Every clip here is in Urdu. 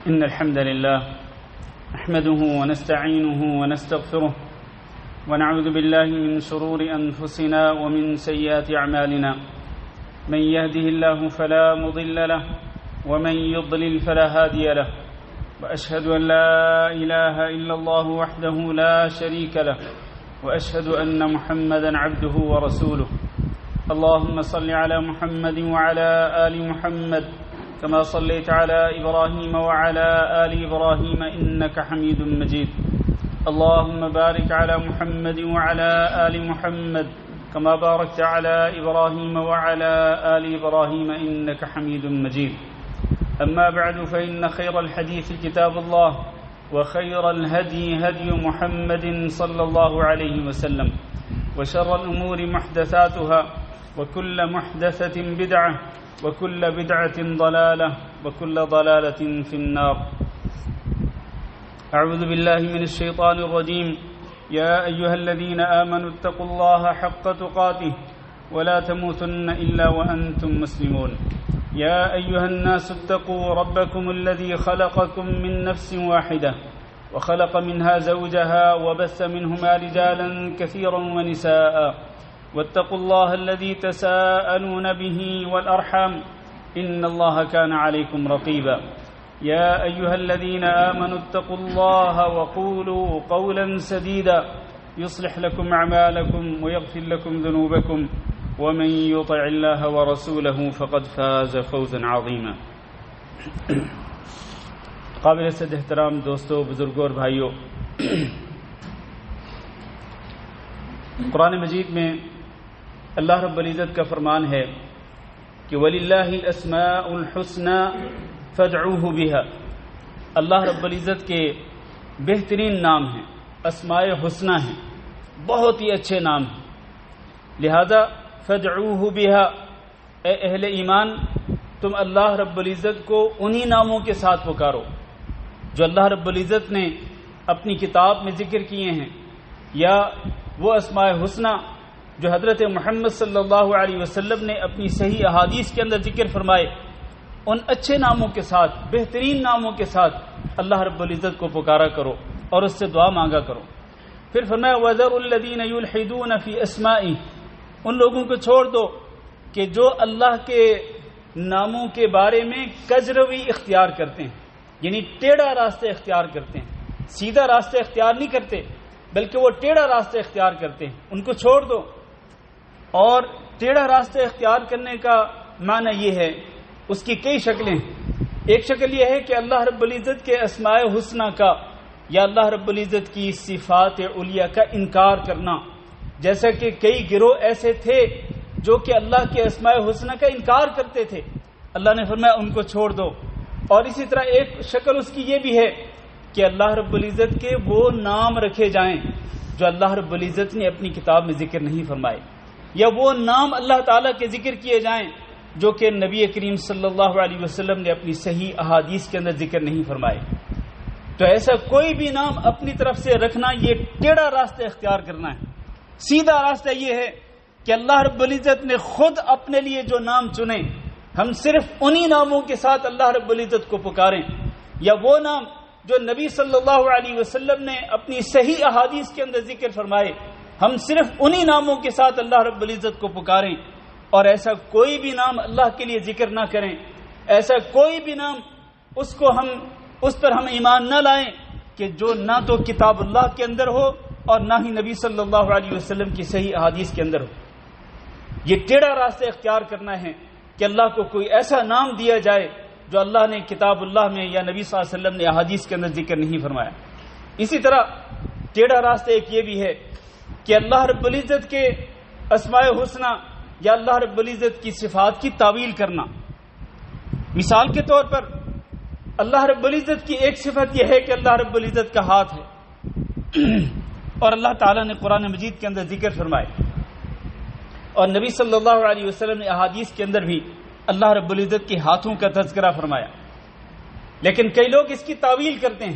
إن الحمد لله نحمده ونستعينه ونستغفره ونعوذ بالله من شرور أنفسنا ومن سيئات أعمالنا من يهده الله فلا مضل له ومن يضلل فلا هادي له وأشهد أن لا إله إلا الله وحده لا شريك له وأشهد أن محمدا عبده ورسوله اللهم صل على محمد وعلى آل محمد كما صليت على إبراهيم وعلى آل إبراهيم إنك حميد مجيد اللهم بارك على محمد وعلى آل محمد كما باركت على إبراهيم وعلى آل إبراهيم إنك حميد مجيد أما بعد فإن خير الحديث كتاب الله وخير الهدي هدي محمد صلى الله عليه وسلم وشر الأمور محدثاتها وكل محدثة بدعة وكل بدعة ضلالة وكل ضلالة في النار أعوذ بالله من الشيطان الرجيم يا أيها الذين آمنوا اتقوا الله حق تقاته ولا تموتن إلا وأنتم مسلمون يا أيها الناس اتقوا ربكم الذي خلقكم من نفس واحدة وخلق منها زوجها وبث منهما رجالا كثيرا ونساء واتقوا الله الذي تساءلون به والأرحام إن الله كان عليكم رقيبا يا أيها الذين آمنوا اتقوا الله وقولوا قولا سديدا يصلح لكم أعمالكم ويغفر لكم ذنوبكم ومن يطع الله ورسوله فقد فاز فوزا عظيما قابل صد احترام دوستو بزرگوں اور بھائیوں، قرآن مجید میں اللہ رب العزت کا فرمان ہے کہ وَلِلَّهِ الْأَسْمَاءُ الْحُسْنَى فَادْعُوهُ بِهَا، اللہ رب العزت کے بہترین نام ہیں، اسماء حسنہ ہیں، بہت ہی اچھے نام ہیں، لہذا فَادْعُوهُ بِهَا، اے اہل ایمان تم اللہ رب العزت کو انہی ناموں کے ساتھ پکارو جو اللہ رب العزت نے اپنی کتاب میں ذکر کیے ہیں، یا وہ اسماء حسنہ جو حضرت محمد صلی اللہ علیہ وسلم نے اپنی صحیح احادیث کے اندر ذکر فرمائے، ان اچھے ناموں کے ساتھ، بہترین ناموں کے ساتھ اللہ رب العزت کو پکارا کرو اور اس سے دعا مانگا کرو۔ پھر فرمایا وَذَرُوا الَّذِينَ يُلْحِدُونَ فِي أَسْمَائِهِ، ان لوگوں کو چھوڑ دو کہ جو اللہ کے ناموں کے بارے میں کجروی اختیار کرتے ہیں، یعنی ٹیڑھا راستہ اختیار کرتے ہیں، سیدھا راستہ اختیار نہیں کرتے بلکہ وہ ٹیڑھا راستہ اختیار کرتے ہیں، ان کو چھوڑ دو۔ اور ٹیڑھا راستہ اختیار کرنے کا معنی یہ ہے، اس کی کئی شکلیں ہیں۔ ایک شکل یہ ہے کہ اللہ رب العزت کے اسماء حسنہ کا یا اللہ رب العزت کی صفات علیہ کا انکار کرنا، جیسا کہ کئی گروہ ایسے تھے جو کہ اللہ کے اسماء حسنہ کا انکار کرتے تھے، اللہ نے فرمایا ان کو چھوڑ دو۔ اور اسی طرح ایک شکل اس کی یہ بھی ہے کہ اللہ رب العزت کے وہ نام رکھے جائیں جو اللہ رب العزت نے اپنی کتاب میں ذکر نہیں فرمائے، یا وہ نام اللہ تعالیٰ کے ذکر کیے جائیں جو کہ نبی کریم صلی اللہ علیہ وسلم نے اپنی صحیح احادیث کے اندر ذکر نہیں فرمائے۔ تو ایسا کوئی بھی نام اپنی طرف سے رکھنا یہ ٹیڑھا راستہ اختیار کرنا ہے۔ سیدھا راستہ یہ ہے کہ اللہ رب العزت نے خود اپنے لیے جو نام چنے، ہم صرف انہی ناموں کے ساتھ اللہ رب العزت کو پکاریں، یا وہ نام جو نبی صلی اللہ علیہ وسلم نے اپنی صحیح احادیث کے اندر ذکر فرمائے، ہم صرف انہی ناموں کے ساتھ اللہ رب العزت کو پکاریں، اور ایسا کوئی بھی نام اللہ کے لیے ذکر نہ کریں، ایسا کوئی بھی نام اس پر ہم ایمان نہ لائیں کہ جو نہ تو کتاب اللہ کے اندر ہو اور نہ ہی نبی صلی اللہ علیہ وسلم کی صحیح احادیث کے اندر ہو۔ یہ ٹیڑھا راستہ اختیار کرنا ہے کہ اللہ کو کوئی ایسا نام دیا جائے جو اللہ نے کتاب اللہ میں یا نبی صلی اللہ علیہ وسلم نے احادیث کے اندر ذکر نہیں فرمایا۔ اسی طرح ٹیڑھا راستہ ایک یہ بھی ہے کہ اللہ رب العزت کے اسماء حسنہ یا اللہ رب العزت کی صفات کی تعویل کرنا۔ مثال کے طور پر اللہ رب العزت کی ایک صفت یہ ہے کہ اللہ رب العزت کا ہاتھ ہے، اور اللہ تعالیٰ نے قرآن مجید کے اندر ذکر فرمائے، اور نبی صلی اللہ علیہ وسلم نے احادیث کے اندر بھی اللہ رب العزت کے ہاتھوں کا تذکرہ فرمایا۔ لیکن کئی لوگ اس کی تعویل کرتے ہیں،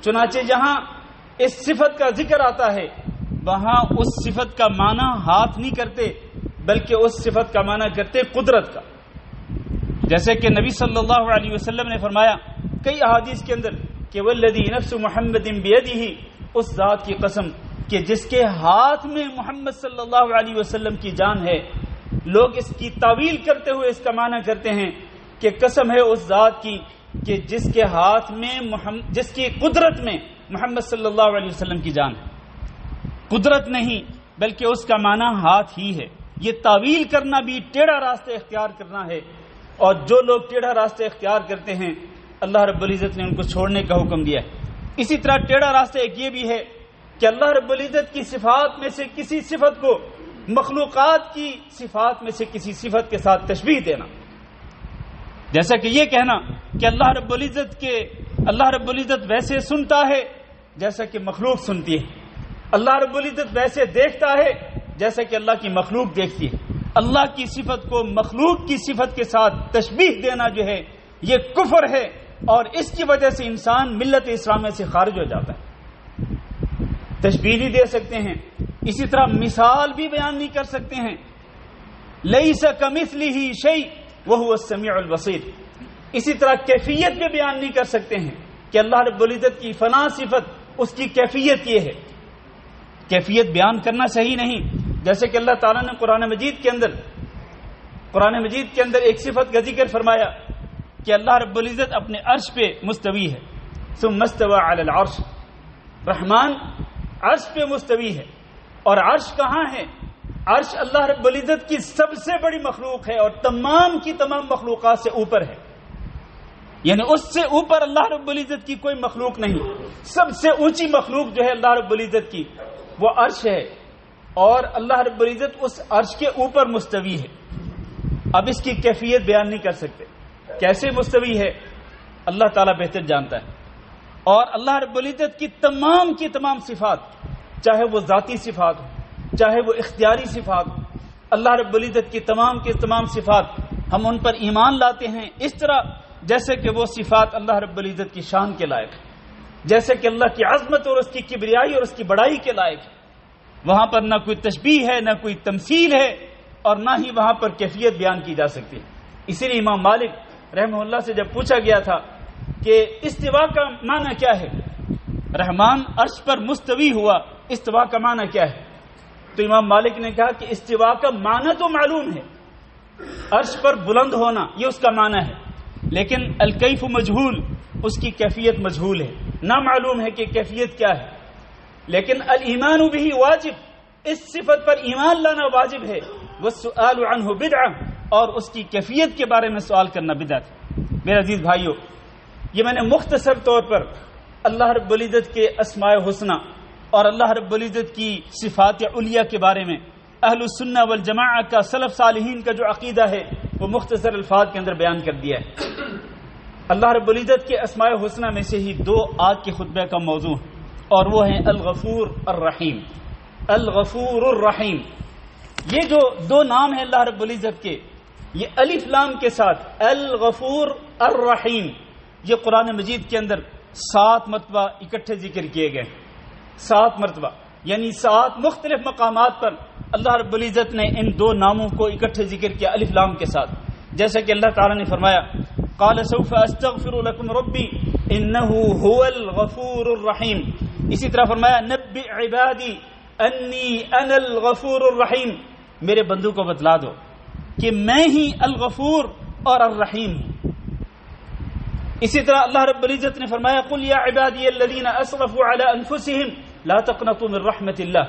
چنانچہ جہاں اس صفت کا ذکر آتا ہے وہاں اس صفت کا معنی ہاتھ نہیں کرتے بلکہ اس صفت کا معنی کرتے قدرت کا، جیسے کہ نبی صلی اللہ علیہ وسلم نے فرمایا کئی احادیث کے اندر کہ والذی نفس محمد بیدہ، اس ذات کی قسم کہ جس کے ہاتھ میں محمد صلی اللہ علیہ وسلم کی جان ہے. لوگ اس کی تعویل کرتے ہوئے اس کا معنی کرتے ہیں کہ قسم ہے اس ذات کی کہ جس کے ہاتھ میں جس کی قدرت میں محمد صلی اللہ علیہ وسلم کی جان ہے. قدرت نہیں بلکہ اس کا معنی ہاتھ ہی ہے. یہ تعویل کرنا بھی ٹیڑھا راستہ اختیار کرنا ہے، اور جو لوگ ٹیڑھا راستہ اختیار کرتے ہیں اللہ رب العزت نے ان کو چھوڑنے کا حکم دیا ہے. اسی طرح ٹیڑھا راستہ ایک یہ بھی ہے کہ اللہ رب العزت کی صفات میں سے کسی صفت کو مخلوقات کی صفات میں سے کسی صفت کے ساتھ تشبیہ دینا، جیسا کہ یہ کہنا کہ اللہ رب العزت ویسے سنتا ہے جیسا کہ مخلوق سنتی ہے، اللہ رب العزت ویسے دیکھتا ہے جیسا کہ اللہ کی مخلوق دیکھتی ہے. اللہ کی صفت کو مخلوق کی صفت کے ساتھ تشبیہ دینا جو ہے یہ کفر ہے، اور اس کی وجہ سے انسان ملت اسلامیہ سے خارج ہو جاتا ہے. تشبیہ نہیں دے سکتے ہیں، اسی طرح مثال بھی بیان نہیں کر سکتے ہیں. لیس کمثلہ شیء وہو السمیع البصیر. اسی طرح کیفیت بھی بیان نہیں کر سکتے ہیں کہ اللہ رب العزت کی فلاں صفت اس کی کیفیت یہ ہے. کیفیت بیان کرنا صحیح نہیں، جیسے کہ اللہ تعالیٰ نے قرآن مجید کے اندر ایک صفت کا ذکر فرمایا کہ اللہ رب العزت اپنے عرش پہ مستوی ہے. ثم استوى علی العرش، رحمان عرش پہ مستوی ہے. اور عرش کہاں ہے؟ عرش اللہ رب العزت کی سب سے بڑی مخلوق ہے اور تمام کی تمام مخلوقات سے اوپر ہے. یعنی اس سے اوپر اللہ رب العزت کی کوئی مخلوق نہیں. سب سے اونچی مخلوق جو ہے اللہ رب العزت کی وہ عرش ہے، اور اللہ رب العزت اس عرش کے اوپر مستوی ہے. اب اس کی کیفیت بیان نہیں کر سکتے، کیسے مستوی ہے اللہ تعالیٰ بہتر جانتا ہے. اور اللہ رب العزت کی تمام صفات، چاہے وہ ذاتی صفات ہو چاہے وہ اختیاری صفات ہو، اللہ رب العزت کی تمام صفات ہم ان پر ایمان لاتے ہیں اس طرح جیسے کہ وہ صفات اللہ رب العزت کی شان کے لائق ہے، جیسے کہ اللہ کی عظمت اور اس کی کبریائی اور اس کی بڑائی کے لائق ہے. وہاں پر نہ کوئی تشبیہ ہے، نہ کوئی تمثیل ہے، اور نہ ہی وہاں پر کیفیت بیان کی جا سکتی ہے. اسی لیے امام مالک رحمہ اللہ سے جب پوچھا گیا تھا کہ استوا کا معنی کیا ہے، رحمان عرش پر مستوی ہوا، استوا کا معنی کیا ہے؟ تو امام مالک نے کہا کہ استوا کا معنی تو معلوم ہے، عرش پر بلند ہونا یہ اس کا معنی ہے، لیکن الکیف مجہول، اس کی کیفیت مجہول ہے، نہ معلوم ہے کہ کیفیت کیا ہے. لیکن الایمان بہ واجب، اس صفت پر ایمان لانا واجب ہے. والسؤال عنہ بدعہ، اور اس کی کیفیت کے بارے میں سوال کرنا بدعت ہے. میرے عزیز بھائیو، یہ میں نے مختصر طور پر اللہ رب العزت کے اسماء الحسنی اور اللہ رب العزت کی صفات علیہ کے بارے میں اہل السنہ والجماعہ کا سلف صالحین کا جو عقیدہ ہے وہ مختصر الفاظ کے اندر بیان کر دیا ہے. اللہ رب العزت کے اسماء الحسنی میں سے ہی دو آج کے خطبے کا موضوع ہے، اور وہ ہیں الغفور الرحیم. الغفور الرحیم، یہ جو دو نام ہیں اللہ رب العزت کے، یہ الف لام کے ساتھ الغفور الرحیم، یہ قرآن مجید کے اندر 7 مرتبہ اکٹھے ذکر کیے گئے. 7 مرتبہ، یعنی 7 مختلف مقامات پر اللہ رب العزت نے ان دو ناموں کو اکٹھے ذکر کیا الف لام کے ساتھ. جیسا کہ اللہ تعالیٰ نے فرمایا قال سوف استغفر لكم ربی انه هو الغفور الرحیم. اسی طرح فرمایا نبئ عبادی انی انا الغفور الرحیم، میرے بندوں کو بتلا دو کہ میں ہی الغفور اور الرحیم ہوں. اسی طرح اللہ رب العزت نے فرمایا قل یا عبادی الذین اسرفوا علی انفسهم لا تقنطوا من رحمت اللہ،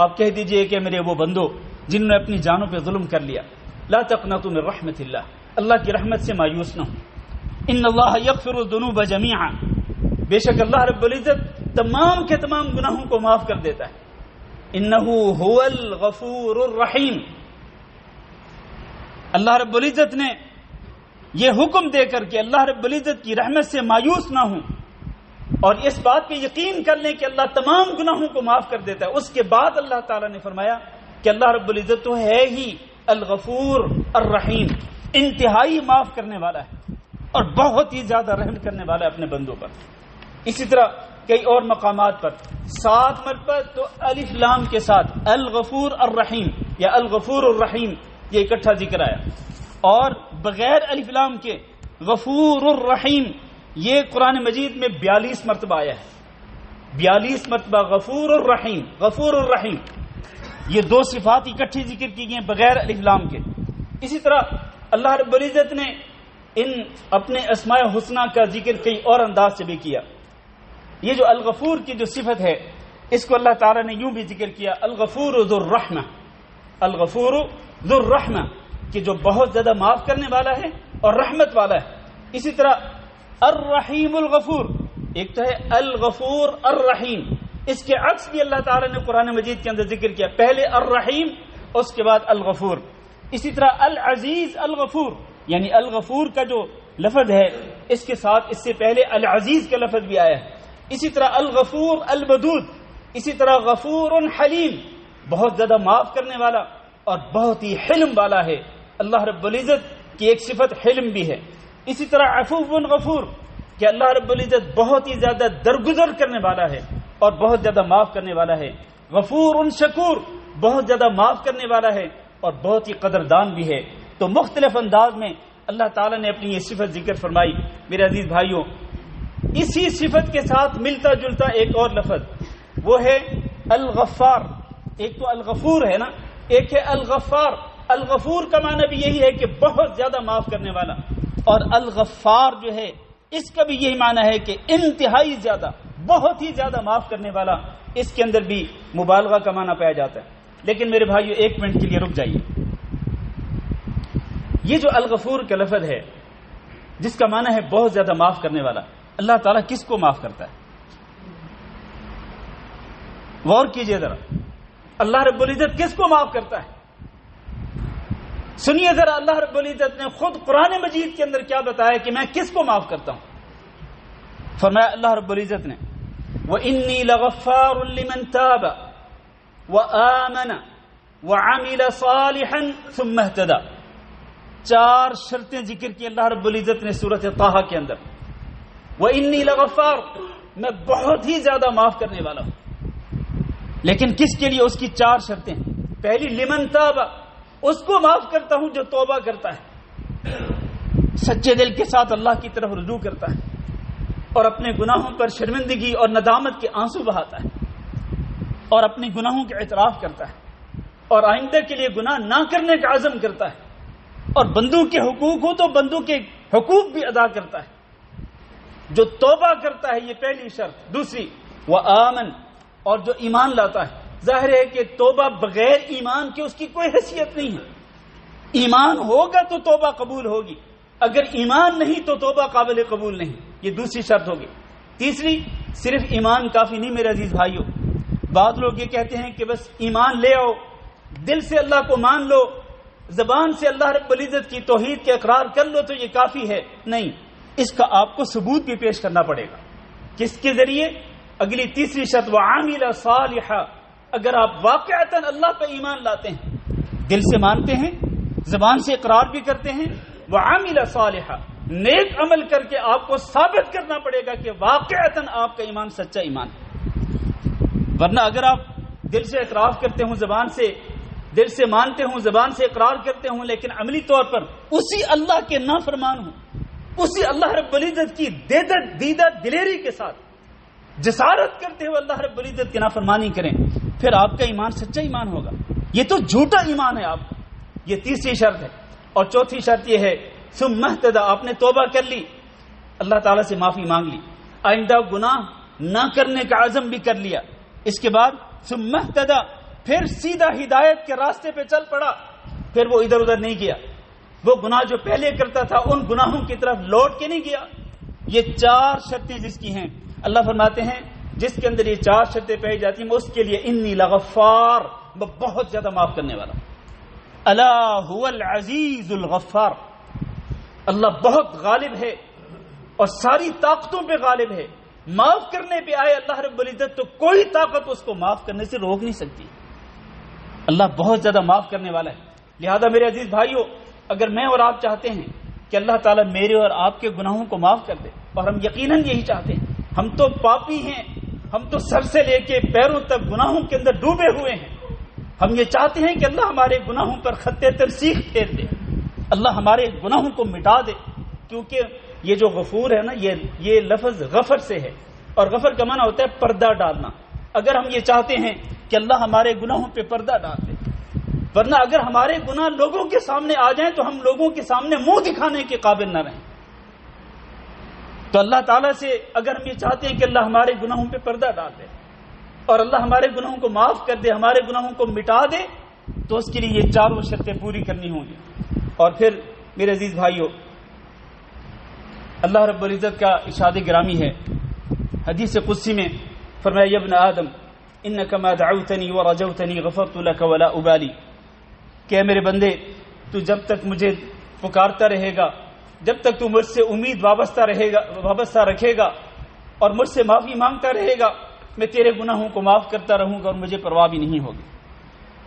آپ کہہ دیجئے کہ میرے وہ بندو جنہوں نے اپنی جانوں پہ ظلم کر لیا، لا تقنطوا من رحمت اللہ، اللہ کی رحمت سے مایوس نہ ہوں. ان اللہ یغفر الذنوب جميعا، بے شک اللہ رب العزت تمام کے تمام گناہوں کو معاف کر دیتا ہے. انہ هو الغفور الرحیم، اللہ رب العزت نے یہ حکم دے کر کہ اللہ رب العزت کی رحمت سے مایوس نہ ہوں اور اس بات پہ یقین کر لیں کہ اللہ تمام گناہوں کو معاف کر دیتا ہے. اس کے بعد اللہ تعالیٰ نے فرمایا کہ اللہ رب العزت تو ہے ہی الغفور الرحیم، انتہائی معاف کرنے والا ہے اور بہت ہی زیادہ رحم کرنے والا ہے اپنے بندوں پر. اسی طرح کئی اور مقامات پر 7 مرتبہ تو الف لام کے ساتھ الغفور الرحیم یا الغفور الرحیم یہ اکٹھا ذکر آیا، اور بغیر الف لام کے غفور الرحیم یہ قرآن مجید میں 42 مرتبہ آیا ہے، 42 مرتبہ غفور الرحیم، غفور الرحیم، یہ دو صفات اکٹھی ذکر کی گئی ہیں بغیر الف لام کے۔ اسی طرح اللہ رب العزت نے ان اپنے اسماء حسنہ کا ذکر کئی اور انداز سے بھی کیا۔ یہ جو الغفور کی جو صفت ہے اس کو اللہ تعالیٰ نے یوں بھی ذکر کیا، الغفور ذو الرحمہ، الغفور ذو الرحمہ، کہ جو بہت زیادہ معاف کرنے والا ہے اور رحمت والا ہے۔ اسی طرح الرحیم الغفور، ایک تو ہے الغفور الرحیم، اس کے عکس بھی اللہ تعالیٰ نے قرآن مجید کے اندر ذکر کیا، پہلے الرحیم اس کے بعد الغفور۔ اسی طرح العزیز الغفور، یعنی الغفور کا جو لفظ ہے اس کے ساتھ اس سے پہلے العزیز کا لفظ بھی آیا ہے۔ اسی طرح الغفور الودود، اسی طرح غفور حلیم، بہت زیادہ معاف کرنے والا اور بہت ہی حلم والا ہے۔ اللہ رب العزت کی ایک صفت حلم بھی ہے۔ اسی طرح عفو غفور، کہ اللہ رب العزت بہت ہی زیادہ درگزر کرنے والا ہے اور بہت زیادہ معاف کرنے والا ہے۔ غفور شکور، بہت زیادہ معاف کرنے والا ہے اور بہت ہی قدردان بھی ہے۔ تو مختلف انداز میں اللہ تعالیٰ نے اپنی یہ صفت ذکر فرمائی۔ میرے عزیز بھائیوں، اسی صفت کے ساتھ ملتا جلتا ایک اور لفظ وہ ہے الغفار۔ ایک تو الغفور ہے نا، ایک ہے الغفار۔ الغفور کا معنی بھی یہی ہے کہ بہت زیادہ معاف کرنے والا، اور الغفار جو ہے اس کا بھی یہی معنی ہے کہ انتہائی زیادہ، بہت ہی زیادہ معاف کرنے والا۔ اس کے اندر بھی مبالغہ کا معنی پایا جاتا ہے۔ لیکن میرے بھائیو ایک منٹ کے لیے رک جائیے، یہ جو الغفور کا لفظ ہے جس کا معنی ہے بہت زیادہ معاف کرنے والا، اللہ تعالیٰ کس کو معاف کرتا ہے؟ غور کیجئے ذرا، اللہ رب العزت کس کو معاف کرتا ہے؟ سنیے ذرا، اللہ رب العزت نے خود قرآن مجید کے اندر کیا بتایا کہ میں کس کو معاف کرتا ہوں۔ فرمایا اللہ رب العزت نے وَإِنِّي لَغَفَّارٌ لِمَن تَابَ وَآمَنَ وَعَمِلَ صَالِحًا ثُمَّ اهْتَدَى۔ 4 شرطیں ذکر کی اللہ رب العزت نے سورۃ طٰہٰ کے اندر۔ وَإِنِّي لَغَفَّارٌ، میں بہت ہی زیادہ معاف کرنے والا ہوں، لیکن کس کے لیے؟ اس کی 4 شرطیں۔ پہلی لمن تاب، اس کو معاف کرتا ہوں جو توبہ کرتا ہے، سچے دل کے ساتھ اللہ کی طرف رجوع کرتا ہے اور اپنے گناہوں پر شرمندگی اور ندامت کے آنسو بہاتا ہے اور اپنے گناہوں کا اعتراف کرتا ہے اور آئندہ کے لیے گناہ نہ کرنے کا عزم کرتا ہے، اور بندوں کے حقوق ہو تو بندوں کے حقوق بھی ادا کرتا ہے۔ جو توبہ کرتا ہے، یہ پہلی شرط۔ دوسری وآمن، اور جو ایمان لاتا ہے۔ ظاہر ہے کہ توبہ بغیر ایمان کے اس کی کوئی حیثیت نہیں ہے۔ ایمان ہوگا تو توبہ قبول ہوگی، اگر ایمان نہیں تو توبہ قابل قبول نہیں، یہ دوسری شرط ہوگی۔ تیسری، صرف ایمان کافی نہیں میرے عزیز بھائیو۔ بعض لوگ یہ کہتے ہیں کہ بس ایمان لے آؤ، دل سے اللہ کو مان لو، زبان سے اللہ رب العزت کی توحید کے اقرار کر لو تو یہ کافی ہے۔ نہیں، اس کا آپ کو ثبوت بھی پیش کرنا پڑے گا۔ کس کے ذریعے؟ اگلی تیسری شرط وعامل صالحا، اگر آپ واقعتاً اللہ پہ ایمان لاتے ہیں، دل سے مانتے ہیں، زبان سے اقرار بھی کرتے ہیں، وعامل صالحا، نیک عمل کر کے آپ کو ثابت کرنا پڑے گا کہ واقعتاً آپ کا ایمان سچا ایمان ہے۔ ورنہ اگر آپ دل سے اقرار کرتے ہوں، زبان سے دل سے مانتے ہوں، زبان سے اقرار کرتے ہوں، لیکن عملی طور پر اسی اللہ کے نافرمان ہوں، اسی اللہ رب العزت کی دیدہ دلیری کے ساتھ جسارت کرتے ہوئے اللہ رب العزت کی نافرمانی کریں، پھر آپ کا ایمان سچا ایمان ہوگا، یہ تو جھوٹا ایمان ہے آپ کا۔ یہ تیسری شرط ہے۔ اور چوتھی شرط یہ ہے ثم اهتدى، آپ نے توبہ کر لی، اللہ تعالیٰ سے معافی مانگ لی، آئندہ گناہ نہ کرنے کا عزم بھی کر لیا، اس کے بعد ثم اهتدى، پھر سیدھا ہدایت کے راستے پہ چل پڑا، پھر وہ ادھر ادھر نہیں گیا، وہ گناہ جو پہلے کرتا تھا ان گناہوں کی طرف لوٹ کے نہیں گیا۔ یہ 4 شرطیں جس کی ہیں، اللہ فرماتے ہیں جس کے اندر یہ 4 شرطیں پائی جاتی ہیں، اس کے لیے انی لغفار، میں بہت زیادہ معاف کرنے والا۔ الا هو العزیز الغفار، اللہ بہت غالب ہے اور ساری طاقتوں پہ غالب ہے، معاف کرنے پہ آئے اللہ رب العزت تو کوئی طاقت اس کو معاف کرنے سے روک نہیں سکتی۔ اللہ بہت زیادہ معاف کرنے والا ہے۔ لہذا میرے عزیز بھائیو، اگر میں اور آپ چاہتے ہیں کہ اللہ تعالیٰ میرے اور آپ کے گناہوں کو معاف کر دے، اور ہم یقیناً یہی چاہتے ہیں، ہم تو پاپی ہیں، ہم تو سر سے لے کے پیروں تک گناہوں کے اندر ڈوبے ہوئے ہیں، ہم یہ چاہتے ہیں کہ اللہ ہمارے گناہوں پر خط ترسیخ پھیر دے، اللہ ہمارے گناہوں کو مٹا دے، کیونکہ یہ جو غفور ہے نا، یہ لفظ غفر سے ہے، اور غفر کا معنی ہوتا ہے پردہ ڈالنا۔ اگر ہم یہ چاہتے ہیں کہ اللہ ہمارے گناہوں پہ پردہ ڈال دے، ورنہ اگر ہمارے گناہ لوگوں کے سامنے آ جائیں تو ہم لوگوں کے سامنے منہ دکھانے کے قابل نہ رہیں۔ تو اللہ تعالیٰ سے اگر ہم یہ چاہتے ہیں کہ اللہ ہمارے گناہوں پہ پردہ ڈال دے اور اللہ ہمارے گناہوں کو معاف کر دے، ہمارے گناہوں کو مٹا دے، تو اس کے لیے یہ چاروں شرطیں پوری کرنی ہوں گی۔ اور پھر میرے عزیز بھائیو، اللہ رب العزت کا ارشاد گرامی ہے حدیث قدسی میں، فرمایا یا ابن آدم انک ما دعوتنی ورجوتنی غفرت لک ولا ابالی، کہ میرے بندے تو جب تک مجھے پکارتا رہے گا، جب تک تو مجھ سے امید وابستہ رکھے گا اور مجھ سے معافی مانگتا رہے گا، میں تیرے گناہوں کو معاف کرتا رہوں گا اور مجھے پرواہ بھی نہیں ہوگی۔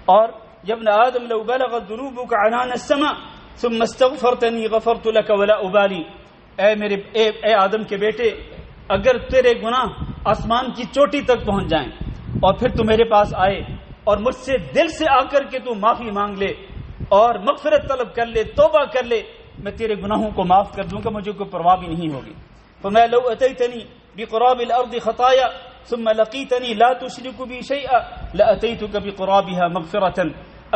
اور یا ابن آدم لو بلغت ذنوبک عنان السماء ثم استغفرتنی غفرت لک ولا ابالی، اے آدم کے بیٹے، اگر تیرے گناہ آسمان کی چوٹی تک پہنچ جائیں اور پھر تو میرے پاس آئے اور مجھ سے دل سے آ کر کے تو معافی مانگ لے اور مغفرت طلب کر لے، توبہ کر لے، میں تیرے گناہوں کو معاف کر دوں گا، مجھے کوئی پرواہ بھی نہیں ہوگی۔ فرمایا لو اتیتنی بقراب الارض خطایا ثم لقیتنی لا تشرک بی شیئا لاتیتک بقرابها مغفرۃ،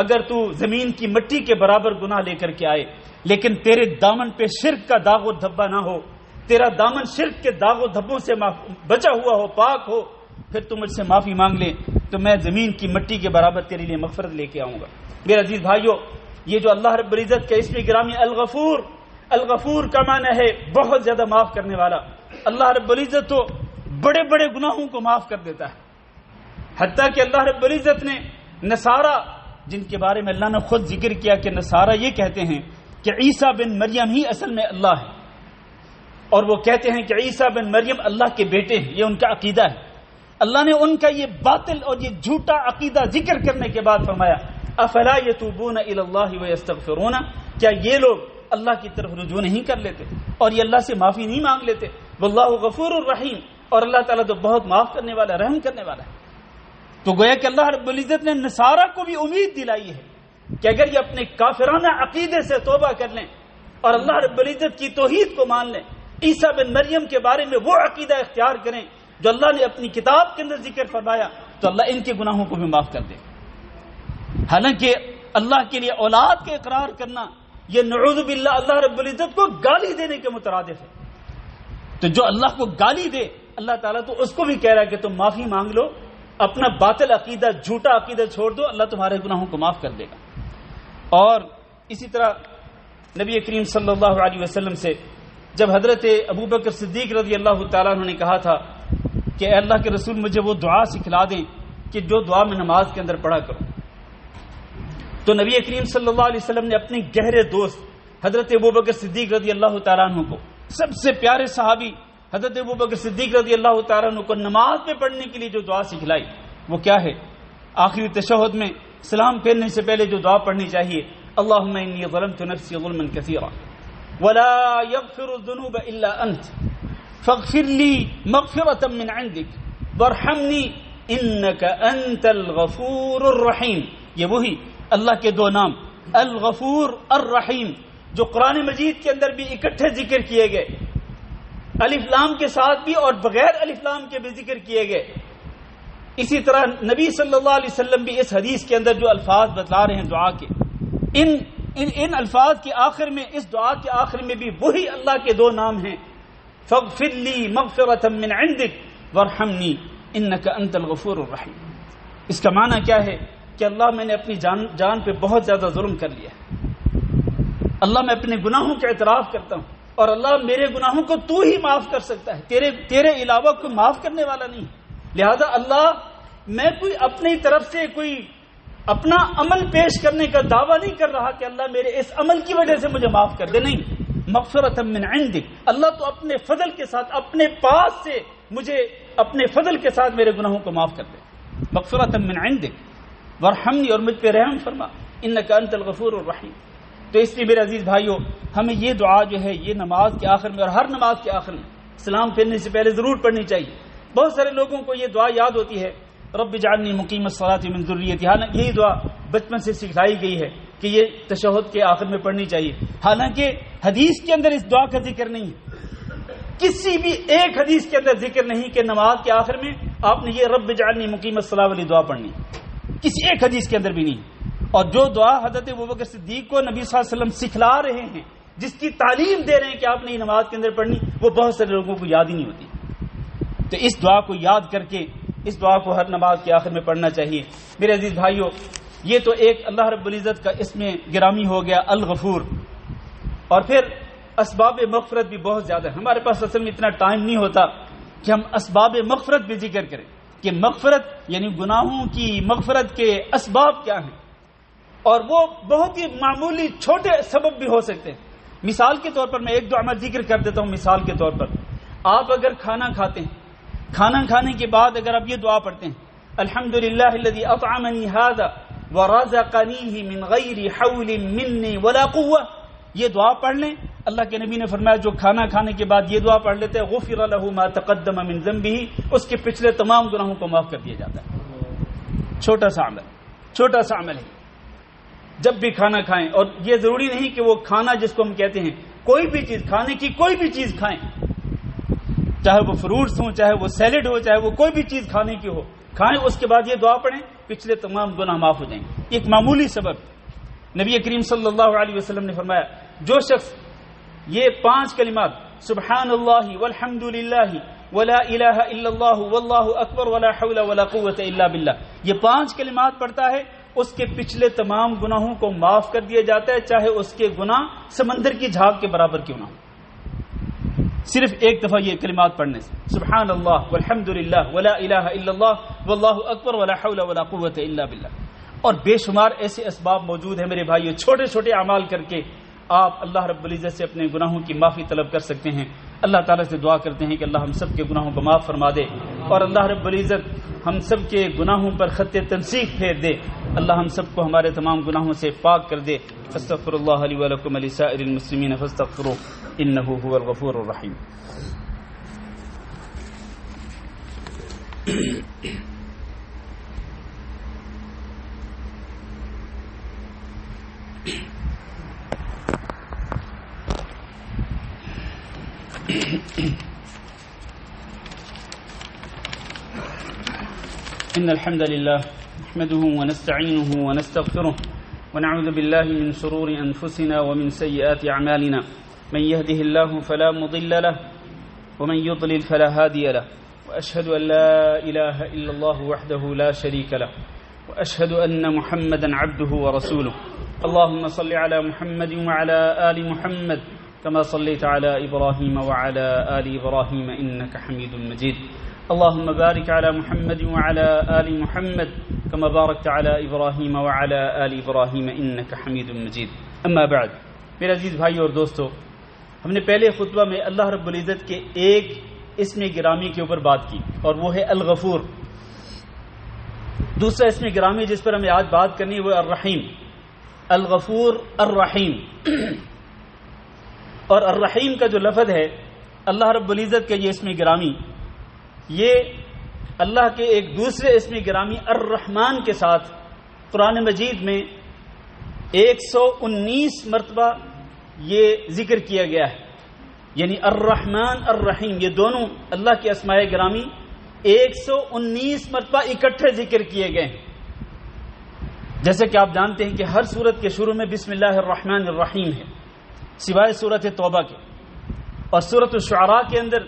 اگر تو زمین کی مٹی کے برابر گناہ لے کر کے آئے لیکن تیرے دامن پہ شرک کا داغ و دھبا نہ ہو، تیرا دامن شرک کے داغ و دھبوں سے بچا ہوا ہو، پاک ہو، پھر تم مجھ سے معافی مانگ لے تو میں زمین کی مٹی کے برابر تیرے لیے مغفرت لے کے آؤں گا۔ میرے عزیز بھائیو، یہ جو اللہ رب العزت کا اسم گرامی الغفور، الغفور کا معنی ہے بہت زیادہ معاف کرنے والا۔ اللہ رب العزت تو بڑے بڑے گناہوں کو معاف کر دیتا ہے، حتیٰ کہ اللہ رب العزت نے نصارہ، جن کے بارے میں اللہ نے خود ذکر کیا کہ نصارہ یہ کہتے ہیں کہ عیسیٰ بن مریم ہی اصل میں اللہ ہے، اور وہ کہتے ہیں کہ عیسیٰ بن مریم اللہ کے بیٹے ہیں، یہ ان کا عقیدہ ہے۔ اللہ نے ان کا یہ باطل اور یہ جھوٹا عقیدہ ذکر کرنے کے بعد فرمایا افلا یتوبون الی اللہ ویستغفرون، کیا یہ لوگ اللہ کی طرف رجوع نہیں کر لیتے اور یہ اللہ سے معافی نہیں مانگ لیتے؟ واللہ غفور الرحیم، اور اللہ تعالیٰ تو بہت معاف کرنے والا، رحم کرنے والا ہے۔ تو گویا کہ اللہ رب العزت نے نصارہ کو بھی امید دلائی ہے کہ اگر یہ اپنے کافرانہ عقیدے سے توبہ کر لیں اور اللہ رب العزت کی توحید کو مان لیں، عیسیٰ بن مریم کے بارے میں وہ عقیدہ اختیار کریں جو اللہ نے اپنی کتاب کے اندر ذکر فرمایا، تو اللہ ان کے گناہوں کو بھی معاف کر دے۔ حالانکہ اللہ کے لیے اولاد کا اقرار کرنا یہ نعوذ باللہ اللہ رب العزت کو گالی دینے کے مترادف ہے۔ تو جو اللہ کو گالی دے، اللہ تعالیٰ تو اس کو بھی کہہ رہا ہے کہ تم معافی مانگ لو، اپنا باطل عقیدہ، جھوٹا عقیدہ چھوڑ دو، اللہ تمہارے گناہوں کو معاف کر دے گا۔ اور اسی طرح نبی کریم صلی اللہ علیہ وسلم سے جب حضرت ابوبکر صدیق رضی اللہ تعالیٰ عنہ نے کہا تھا کہ اے اللہ کے رسول مجھے وہ دعا سکھلا دیں کہ جو دعا میں نماز کے اندر پڑھا کروں، تو نبی کریم صلی اللہ علیہ وسلم نے اپنے گہرے دوست حضرت ابوبکر صدیق رضی اللہ تعالیٰ عنہ کو، سب سے پیارے صحابی حضرت ابوبکر صدیق رضی اللہ تعالیٰ عنہ کو نماز میں پڑھنے کے لیے جو دعا سکھلائی وہ کیا ہے؟ آخری تشہد میں سلام پھیرنے سے پہلے جو دعا پڑھنی چاہیے، اللہم انی ظلمت نفسی ظلما کثیرا ولا یغفر الذنوب الا انت فاغفر لی مغفرۃ من عندک وارحمنی انک انت الغفور الرحیم۔ یہ وہی اللہ کے دو نام الغفور الرحیم جو قرآن مجید کے اندر بھی اکٹھے ذکر کیے گئے، الف لام کے ساتھ بھی اور بغیر الف لام کے بھی ذکر کیے گئے۔ اسی طرح نبی صلی اللہ علیہ وسلم بھی اس حدیث کے اندر جو الفاظ بتلا رہے ہیں دعا کے، ان الفاظ کے آخر میں، اس دعا کے آخر میں بھی وہی اللہ کے دو نام ہیں، فاغفر لی مغفرۃ من عندک وارحمنی انک انت الغفور الرحیم۔ اس کا معنی کیا ہے کہ اللہ میں نے اپنی جان پہ بہت زیادہ ظلم کر لیا ہے، اللہ میں اپنے گناہوں کا اعتراف کرتا ہوں، اور اللہ میرے گناہوں کو تو ہی معاف کر سکتا ہے، تیرے علاوہ کوئی معاف کرنے والا نہیں، لہذا اللہ میں کوئی اپنی طرف سے کوئی اپنا عمل پیش کرنے کا دعویٰ نہیں کر رہا کہ اللہ میرے اس عمل کی وجہ سے مجھے معاف کر دے، نہیں، مغفرۃ من عندک، اللہ تو اپنے فضل کے ساتھ، اپنے پاس سے مجھے اپنے فضل کے ساتھ میرے گناہوں کو معاف کر دے، مغفرۃ من عندک وارحمنی، اور مجھ پہ رحم فرما، انک انت الغفور الرحیم۔ تو اس لیے میرے عزیز بھائیو، ہمیں یہ دعا جو ہے یہ نماز کے آخر میں اور ہر نماز کے آخر میں سلام پھیرنے سے پہلے ضرور پڑھنی چاہیے۔ بہت سارے لوگوں کو یہ دعا یاد ہوتی ہے، رب اجعلنی مقیم الصلاۃ من ذریتی، حالانکہ یہی دعا بچپن سے سکھلائی گئی ہے کہ یہ تشہد کے آخر میں پڑھنی چاہیے، حالانکہ حدیث کے اندر اس دعا کا ذکر نہیں ہے۔ کسی بھی ایک حدیث کے اندر ذکر نہیں کہ نماز کے آخر میں آپ نے یہ رب اجعلنی مقیم الصلاۃ والی دعا پڑھنی، کسی ایک حدیث کے اندر بھی نہیں. اور جو دعا حضرت ابوبکر صدیق کو نبی صلی اللہ علیہ وسلم سکھلا رہے ہیں، جس کی تعلیم دے رہے ہیں کہ آپ نے یہ نماز کے اندر پڑھنی، وہ بہت سارے لوگوں کو یاد ہی نہیں ہوتی. تو اس دعا کو یاد کر کے اس دعا کو ہر نماز کے آخر میں پڑھنا چاہیے. میرے عزیز بھائیوں، یہ تو ایک اللہ رب العزت کا اسم گرامی ہو گیا الغفور. اور پھر اسباب مغفرت بھی بہت زیادہ ہے. ہمارے پاس اصل میں اتنا ٹائم نہیں ہوتا کہ ہم اسباب مغفرت بھی ذکر کریں کہ مغفرت یعنی گناہوں کی مغفرت کے اسباب کیا ہیں، اور وہ بہت ہی معمولی چھوٹے سبب بھی ہو سکتے ہیں. مثال کے طور پر میں ایک دعا میں ذکر کر دیتا ہوں. مثال کے طور پر آپ اگر کھانا کھاتے ہیں، کھانا کھانے کے بعد اگر آپ یہ دعا پڑھتے ہیں الحمدللہ الذی اطعمنی ھذا ورزقنیہ من غیر حول منی ولا قوہ، یہ دعا پڑھ لیں. اللہ کے نبی نے فرمایا جو کھانا کھانے کے بعد یہ دعا پڑھ لیتے ہیں غفر لہ ما تقدم من ذنبہ، اس کے پچھلے تمام گناہوں کو معاف کر دیا جاتا ہے. چھوٹا سا عمل ہے. جب بھی کھانا کھائیں، اور یہ ضروری نہیں کہ وہ کھانا جس کو ہم کہتے ہیں کوئی بھی چیز، کھانے کی کوئی بھی چیز کھائیں، چاہے وہ فروٹس ہوں، چاہے وہ سیلڈ ہو، چاہے وہ کوئی بھی چیز کھانے کی ہو، کھائیں، اس کے بعد یہ دعا پڑھیں، پچھلے تمام گناہ معاف ہو جائیں. ایک معمولی سبب. نبی کریم صلی اللہ علیہ وسلم نے فرمایا جو شخص یہ 5 کلمات سبحان اللہ والحمد للہ ولا الہ الا اللہ واللہ اکبر ولا حول ولا قوۃ الا باللہ، یہ 5 کلمات پڑھتا ہے، اس کے پچھلے تمام گناہوں کو معاف کر دیا جاتا ہے، چاہے اس کے گناہ سمندر کی جھاگ کے برابر کیوں نہ ہو. صرف ایک دفعہ یہ کلمات پڑھنے سے، سبحان اللہ والحمد للہ ولا الہ الا اللہ واللہ اکبر ولا حول ولا قوۃ الا باللہ. اور بے شمار ایسے اسباب موجود ہیں میرے بھائیو، چھوٹے چھوٹے اعمال کر کے آپ اللہ رب العزت سے اپنے گناہوں کی معافی طلب کر سکتے ہیں. اللہ تعالیٰ سے دعا کرتے ہیں کہ اللہ ہم سب کے گناہوں کو معاف فرما دے، اور اللہ رب العزت ہم سب کے گناہوں پر خط تنسیق پھیر دے. اللہ ہم سب کو ہمارے تمام گناہوں سے پاک کر دے. فاستغفر اللہ لی ولکم ولسائر المسلمین فاستغفروہ انہ هو الغفور الرحیم. إن الحمد لله نحمده ونستعينه ونستغفره ونعوذ بالله من شرور أنفسنا ومن سيئات أعمالنا من يهده الله فلا مضل له ومن يضلل فلا هادي له وأشهد أن لا إله إلا الله وحده لا شريك له وأشهد أن محمدا عبده ورسوله. اللهم صل على محمد وعلى آل محمد كما صليت على إبراهيم وعلى آل إبراهيم إنك حميد مجيد. اللهم بارك على محمد وعلى آل محمد كما باركت على إبراهيم وعلى آل إبراهيم إنك حميد مجيد. أما بعد، میرے عزیز بھائی اور دوستو، ہم نے پہلے خطبہ میں اللہ رب العزت کے ایک اسم گرامی کے اوپر بات کی، اور وہ ہے الغفور. دوسرا اسم گرامی جس پر ہمیں آج بات کرنی ہے وہ الرحیم. الغفور الرحیم. اور الرحیم کا جو لفظ ہے اللہ رب العزت کا یہ اسم گرامی، یہ اللہ کے ایک دوسرے اسم گرامی الرحمن کے ساتھ قرآن مجید میں 119 مرتبہ یہ ذکر کیا گیا ہے. یعنی الرحمن الرحیم یہ دونوں اللہ کے اسماء گرامی 119 مرتبہ اکٹھے ذکر کیے گئے ہیں. جیسے کہ آپ جانتے ہیں کہ ہر سورت کے شروع میں بسم اللہ الرحمن الرحیم ہے، سوائے سورت توبہ کے. اور سورت الشعراء کے اندر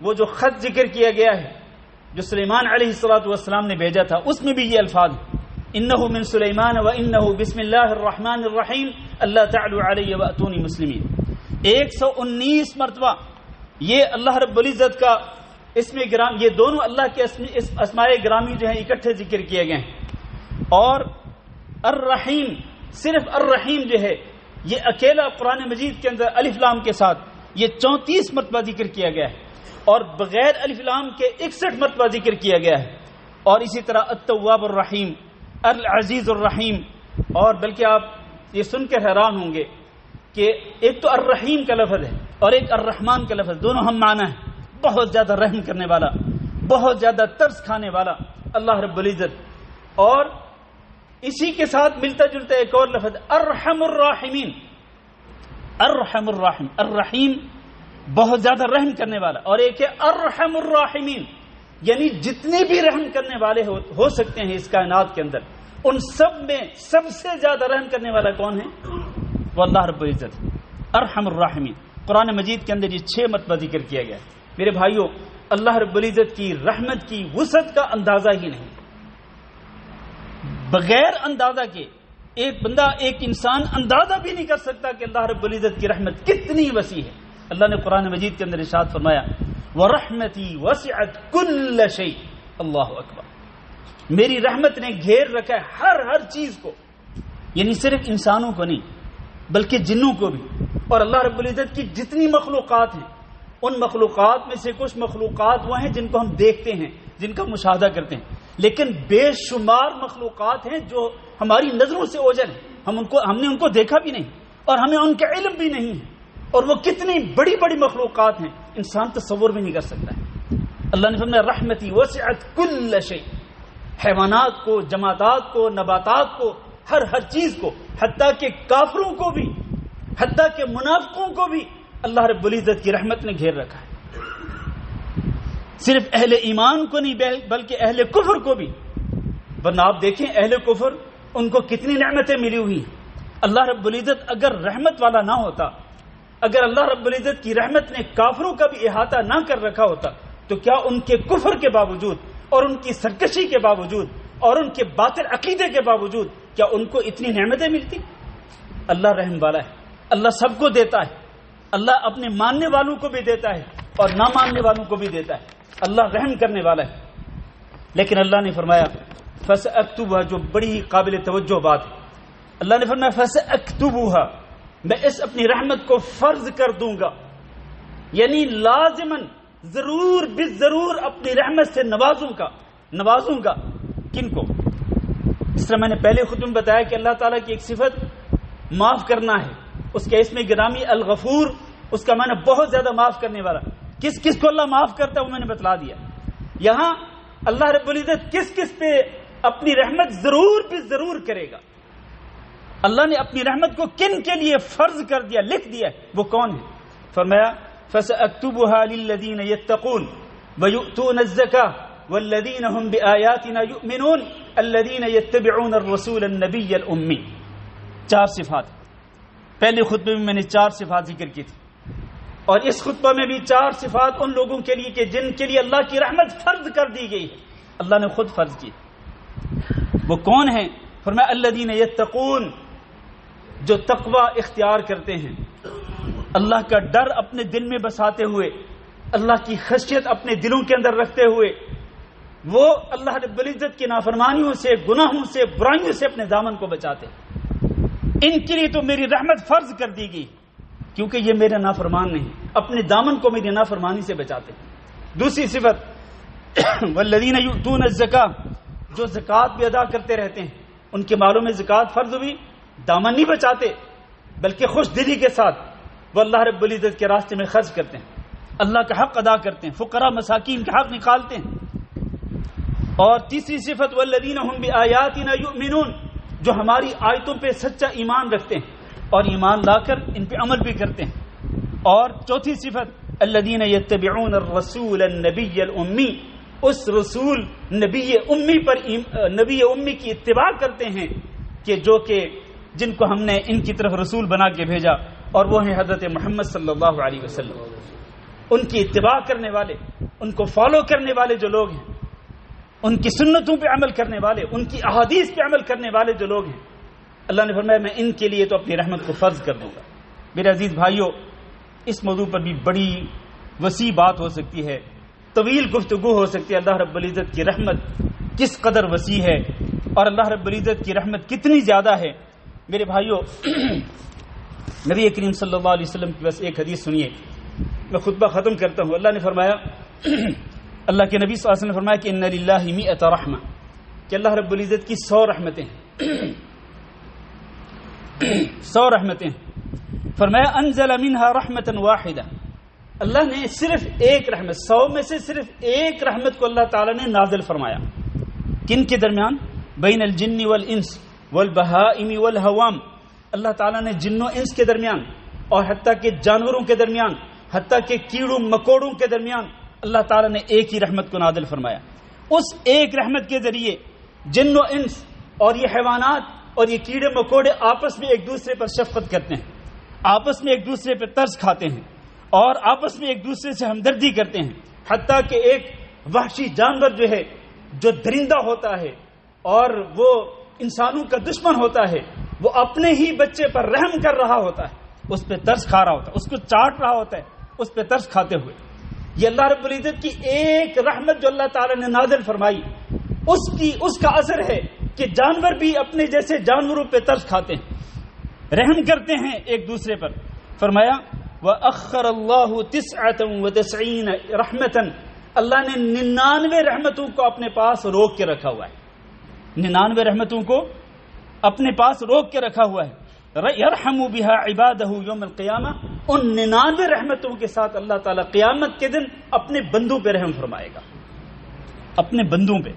وہ جو خط ذکر کیا گیا ہے جو سلیمان علیہ السلام نے بھیجا تھا، اس میں بھی یہ الفاظ انہ من سلیمان و انہ بسم اللہ الرحمن الرحیم اللہ تعالی علیہ واتونی مسلمین. 119 مرتبہ یہ اللہ رب العزت کا اسم گرام، یہ دونوں اللہ کے اسماء گرامی جو ہیں اکٹھے ذکر کیے گئے ہیں. اور الرحیم، صرف الرحیم جو ہے یہ اکیلا قرآن مجید کے اندر الف لام کے ساتھ یہ 34 مرتبہ ذکر کیا گیا ہے، اور بغیر الف لام کے 61 مرتبہ ذکر کیا گیا ہے. اور اسی طرح التواب الرحیم، العزیز الرحیم. اور بلکہ آپ یہ سن کر حیران ہوں گے کہ ایک تو الرحیم کا لفظ ہے اور ایک الرحمن کا لفظ، دونوں ہم معنی ہیں. بہت زیادہ رحم کرنے والا، بہت زیادہ ترس کھانے والا اللہ رب العزت. اور اسی کے ساتھ ملتا جلتا ایک اور لفظ ارحم الراحمین. ارحم الراحم، الرحیم بہت زیادہ رحم کرنے والا، اور ایک ہے ارحم الراحمین، یعنی جتنے بھی رحم کرنے والے ہو سکتے ہیں اس کائنات کے اندر، ان سب میں سب سے زیادہ رحم کرنے والا کون ہے؟ وہ اللہ رب العزت، ارحم الراحمین۔ قرآن مجید کے اندر یہ 6 مرتبہ ذکر کیا گیا ہے۔ میرے بھائیوں، اللہ رب العزت کی رحمت کی وسعت کا اندازہ ہی نہیں، بغیر اندازہ کے ایک بندہ، ایک انسان اندازہ بھی نہیں کر سکتا کہ اللہ رب العزت کی رحمت کتنی وسیع ہے۔ اللہ نے قرآن مجید کے اندر ارشاد فرمایا وَرَحْمَتِي وَسِعَتْ كُلَّ شَيْءٍ، اللہ اکبر، میری رحمت نے گھیر رکھا ہے ہر چیز کو، یعنی صرف انسانوں کو نہیں بلکہ جنوں کو بھی، اور اللہ رب العزت کی جتنی مخلوقات ہیں ان مخلوقات میں سے کچھ مخلوقات وہ ہیں جن کو ہم دیکھتے ہیں، جن کا مشاہدہ کرتے ہیں، لیکن بے شمار مخلوقات ہیں جو ہماری نظروں سے اوجھل ہیں، ہم نے ان کو دیکھا بھی نہیں اور ہمیں ان کا علم بھی نہیں ہے، اور وہ کتنی بڑی بڑی مخلوقات ہیں انسان تصور بھی نہیں کر سکتا ہے۔ اللہ نے فرمایا رحمتی وسعت کل شیء، حیوانات کو، جمادات کو، نباتات کو، ہر چیز کو، حتیٰ کہ کافروں کو بھی، حتیٰ کہ منافقوں کو بھی اللہ رب العزت کی رحمت نے گھیر رکھا ہے۔ صرف اہل ایمان کو نہیں بلکہ اہل کفر کو بھی، ورنہ آپ دیکھیں اہل کفر ان کو کتنی نعمتیں ملی ہوئی ہیں۔ اللہ رب العزت اگر رحمت والا نہ ہوتا، اگر اللہ رب العزت کی رحمت نے کافروں کا بھی احاطہ نہ کر رکھا ہوتا تو کیا ان کے کفر کے باوجود اور ان کی سرکشی کے باوجود اور ان کے باطل عقیدے کے باوجود کیا ان کو اتنی نعمتیں ملتی؟ اللہ رحم والا ہے، اللہ سب کو دیتا ہے، اللہ اپنے ماننے والوں کو بھی دیتا ہے اور نہ ماننے والوں کو بھی دیتا ہے، اللہ رحم کرنے والا ہے۔ لیکن اللہ نے فرمایا فَسَأَكْتُبُهَا، جو بڑی ہی قابل توجہ بات ہے، اللہ نے فرمایا فَسَأَكْتُبُهَا، میں اس اپنی رحمت کو فرض کر دوں گا، یعنی لازماً ضرور بالضرور اپنی رحمت سے نوازوں گا کن کو؟ اس طرح میں نے پہلے خطبے میں بتایا کہ اللہ تعالیٰ کی ایک صفت معاف کرنا ہے، اس کے اسم گرامی الغفور، اس کا معنی بہت زیادہ معاف کرنے والا۔ کس کس کو اللہ معاف کرتا ہے وہ میں نے بتلا دیا۔ یہاں اللہ رب العزت کس کس پہ اپنی رحمت ضرور بالضرور کرے گا، اللہ نے اپنی رحمت کو کن کے لیے فرض کر دیا، لکھ دیا، وہ کون ہے؟ فرمایا فَسَأَكْتُبُهَا لِلَّذِينَ يَتَّقُونَ وَيُؤْتُونَ الزَّكَاةَ وَالَّذِينَ هُمْ بِآيَاتِنَا يُؤْمِنُونَ الَّذِينَ يَتَّبِعُونَ الرَّسُولَ النَّبِيَّ الْأُمِّيَّ۔ 4 صفات، پہلے خطبے میں نے 4 صفات ذکر کی تھی، اور اس خطبہ میں بھی 4 صفات ان لوگوں کے لیے کہ جن کے لیے اللہ کی رحمت فرض کر دی گئی ہے، اللہ نے خود فرض کی۔ وہ کون ہیں؟ فرمایا الذین یتقون، جو تقوی اختیار کرتے ہیں، اللہ کا ڈر اپنے دل میں بساتے ہوئے، اللہ کی خشیت اپنے دلوں کے اندر رکھتے ہوئے، وہ اللہ رب العزت کی نافرمانیوں سے، گناہوں سے، برائیوں سے اپنے دامن کو بچاتے ہیں۔ ان کے لیے تو میری رحمت فرض کر دی گئی کیونکہ یہ میرا نافرمان نہیں، اپنے دامن کو میری نافرمانی سے بچاتے ہیں۔ دوسری صفت والذین یؤتون الزکاۃ، جو زکوٰۃ بھی ادا کرتے رہتے ہیں، ان کے مالوں میں زکوٰۃ فرض ہوئی، دامن نہیں بچاتے بلکہ خوش دلی کے ساتھ وہ اللہ رب العزت کے راستے میں خرچ کرتے ہیں، اللہ کا حق ادا کرتے ہیں، فقراء مساکین کا حق نکالتے ہیں۔ اور تیسری صفت والذین هم بآیاتنا یؤمنون، جو ہماری آیتوں پہ سچا ایمان رکھتے ہیں اور ایمان لا کر ان پہ عمل بھی کرتے ہیں۔ اور چوتھی صفت الذین یتبعون الرسول النبی الامی، اس رسول نبی امی کی اتباع کرتے ہیں کہ جن کو ہم نے ان کی طرف رسول بنا کے بھیجا، اور وہ ہیں حضرت محمد صلی اللہ علیہ وسلم۔ ان کی اتباع کرنے والے، ان کو فالو کرنے والے جو لوگ ہیں، ان کی سنتوں پہ عمل کرنے والے، ان کی احادیث پہ عمل کرنے والے جو لوگ ہیں، اللہ نے فرمایا میں ان کے لیے تو اپنی رحمت کو فرض کر دوں گا۔ میرے عزیز بھائیوں، اس موضوع پر بھی بڑی وسیع بات ہو سکتی ہے، طویل گفتگو ہو سکتی ہے۔ اللہ رب العزت کی رحمت کس قدر وسیع ہے اور اللہ رب العزت کی رحمت کتنی زیادہ ہے۔ میرے بھائیوں، نبی کریم صلی اللہ علیہ وسلم کی بس ایک حدیث سنیے، میں خطبہ ختم کرتا ہوں۔ اللہ نے فرمایا، اللہ کے نبی صلی اللہ علیہ وسلم نے فرمایا کہ ان للہ مئۃ رحمہ، کہ اللہ رب العزت کی 100 رحمتیں ہیں، 100 رحمتیں۔ فرمایا انزل منها رحمۃ واحدہ، اللہ نے صرف ایک رحمت، 100 میں سے صرف ایک رحمت کو اللہ تعالیٰ نے نازل فرمایا۔ کن کے درمیان؟ بین الجن والانس والبہائم والحوام، اللہ تعالیٰ نے جن و انس کے درمیان اور حتیٰ کہ جانوروں کے درمیان حتیٰ کہ کیڑوں مکوڑوں کے درمیان اللہ تعالیٰ نے ایک ہی رحمت کو نازل فرمایا. اس ایک رحمت کے ذریعے جن و انس اور یہ حیوانات اور یہ کیڑے مکوڑے آپس میں ایک دوسرے پر شفقت کرتے ہیں، آپس میں ایک دوسرے پر ترس کھاتے ہیں اور آپس میں ایک دوسرے سے ہمدردی کرتے ہیں. حتیٰ کہ ایک وحشی جانور جو ہے، جو درندہ ہوتا ہے اور وہ انسانوں کا دشمن ہوتا ہے، وہ اپنے ہی بچے پر رحم کر رہا ہوتا ہے، اس پہ ترس کھا رہا ہوتا ہے، اس کو چاٹ رہا ہوتا ہے، اس پہ ترس کھاتے ہوئے. یہ اللہ رب العزت کی ایک رحمت جو اللہ تعالیٰ نے نازل فرمائی، اس کا اثر ہے کہ جانور بھی اپنے جیسے جانوروں پہ ترس کھاتے ہیں، رحم کرتے ہیں ایک دوسرے پر. فرمایا وَأَخَّرَ اللَّهُ 99 رحمتاً، اللہ نے 99 رحمتوں کو اپنے پاس روک کے رکھا ہوا ہے، 99 رحمتوں کو اپنے پاس روک کے رکھا ہوا ہے. یرحم بها عبادہ یوم القیامہ، ان 99 رحمتوں کے ساتھ اللہ تعالیٰ قیامت کے دن اپنے بندوں پہ رحم فرمائے گا، اپنے بندوں پہ،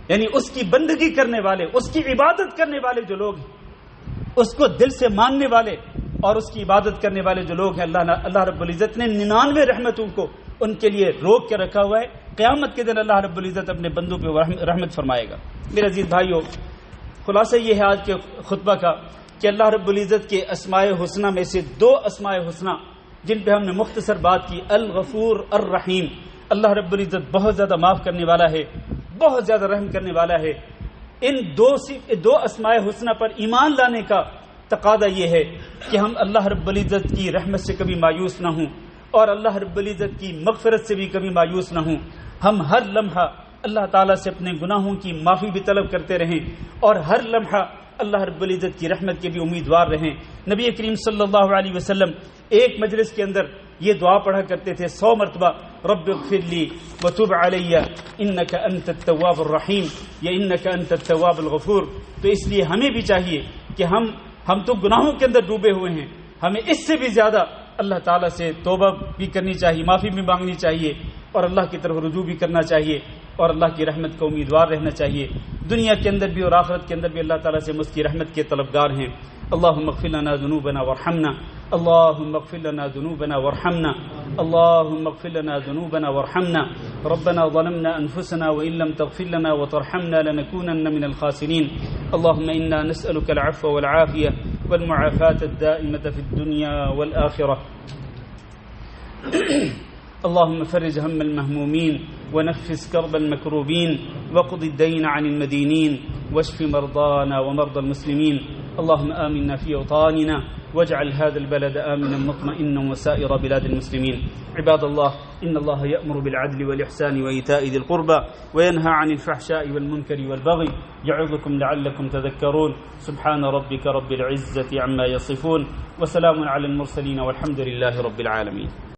یعنی اس کی بندگی کرنے والے، اس کی عبادت کرنے والے جو لوگ ہیں، اس کو دل سے ماننے والے اور اس کی عبادت کرنے والے جو لوگ ہیں، اللہ رب العزت نے 99 رحمتوں کو ان کے لیے روک کے رکھا ہوا ہے. قیامت کے دن اللہ رب العزت اپنے بندوں پہ رحمت فرمائے گا. میرے عزیز بھائیو، خلاصہ یہ ہے آج کے خطبہ کا کہ اللہ رب العزت کے اسماء حسنہ میں سے 2 اسماء حسنہ جن پہ ہم نے مختصر بات کی، الغفور الرحیم. اللہ رب العزت بہت زیادہ معاف کرنے والا ہے، بہت زیادہ رحم کرنے والا ہے. ان 2 اسماء حسنہ پر ایمان لانے کا تقاضا یہ ہے کہ ہم اللہ رب العزت کی رحمت سے کبھی مایوس نہ ہوں اور اللہ رب العزت کی مغفرت سے بھی کبھی مایوس نہ ہوں. ہم ہر لمحہ اللہ تعالیٰ سے اپنے گناہوں کی معافی بھی طلب کرتے رہیں اور ہر لمحہ اللہ رب العزت کی رحمت کے بھی امیدوار رہیں. نبی کریم صلی اللہ علیہ وسلم ایک مجلس کے اندر یہ دعا پڑھا کرتے تھے 100 مرتبہ، رب اغفر لی وتب علی انک انت التواب الرحیم یا انک انت التواب الغفور. تو اس لیے ہمیں بھی چاہیے کہ ہم تو گناہوں کے اندر ڈوبے ہوئے ہیں، ہمیں اس سے بھی زیادہ اللہ تعالیٰ سے توبہ بھی کرنی چاہیے، معافی بھی مانگنی چاہیے اور اللہ کی طرف رجوع بھی کرنا چاہیے اور اللہ کی رحمت کا امیدوار رہنا چاہیے. دنیا کے اندر بھی اور آخرت کے اندر بھی اللہ تعالیٰ سے ہم اس کی رحمت کے طلبگار ہیں. اللہم اغفر لنا ذنوبنا وارحمنا، اللہم اغفر لنا ذنوبنا وارحمنا، اللہم اغفر لنا ذنوبنا وارحمنا. ربنا ظلمنا انفسنا وان لم تغفر لنا وترحمنا لنكونن من الخاسرين. اللهم انا نسألك العفو والعافية والمعافاة الدائمة في الدنيا والآخرة. اللهم فرج هم المهمومين ونفس كرب المكروبين وقض الدين عن المدينين واشف مرضانا ومرضى المسلمين. اللهم آمنا في أوطاننا واجعل هذا البلد آمنا مطمئنا وسائر بلاد المسلمين. عباد الله، إن الله يأمر بالعدل والإحسان وإيتاء ذي القربى وينهى عن الفحشاء والمنكر والبغي يعظكم لعلكم تذكرون. سبحان ربك رب العزة عما يصفون وسلام على المرسلين والحمد لله رب العالمين.